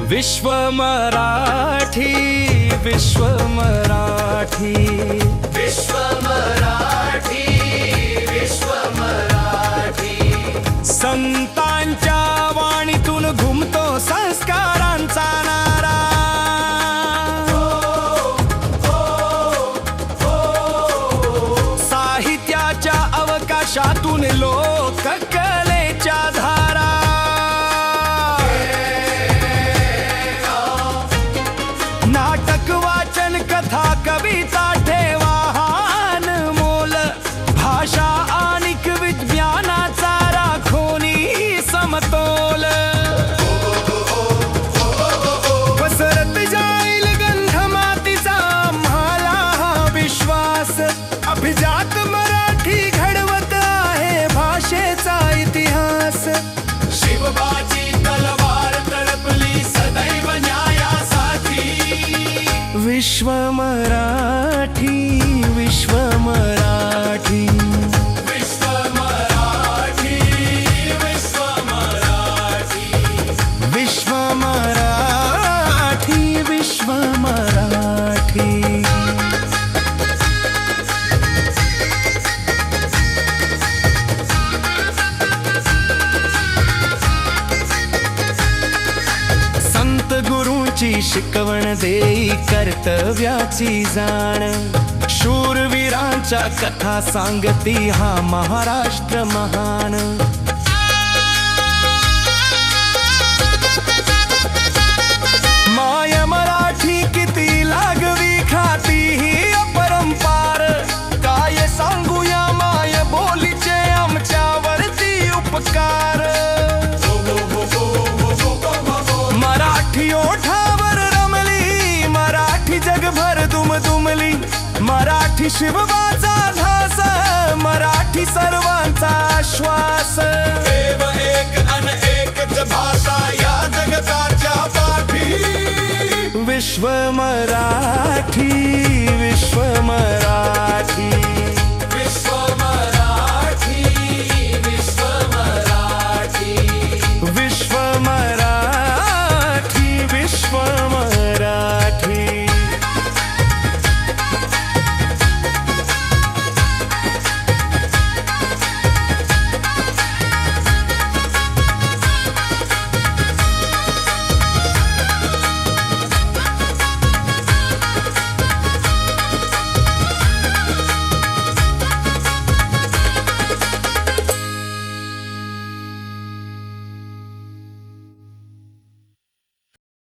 विश्व मराठी, विश्व मराठी, विश्व मराठी, विश्व मराठी. संतांच्या वाणीतून घुमतो संस्कारांचा नारा. साहित्याच्या अवकाशातून लोककलेच्या धारा. नाटक, वाचन, कथा, कविता ठेवा अनमोल. भाषा आणि विज्ञानाचा राखोनी समतोल. पसरत जाईल गंध मातीचा आम्हाला हा विश्वास. अभिजात मराठी घडवत आहे भाषेचा इतिहास. शिवबाची तलवार तळपली सदैव न्यायासाठी. विश्व मराठी, विश्व मराठी, विश्व मराठी, विश्व मराठी. विश्व मराठी, विश्व मराठी. संत गुरूंची शिकवण देई कर्तव्याची जाण. शूरवीरांच्या कथा सांगती हा महाराष्ट्र महान. माय मराठी किती लागवी खाती ही अपरंपार. काय सांगूया माय बोलीचे आमच्यावरती उपकार. मराठी ओठावर रमली, मराठी जगभर दुमदुमली. मराठी शिवबाचा ध्यास, मराठी सर्वांचा श्वास.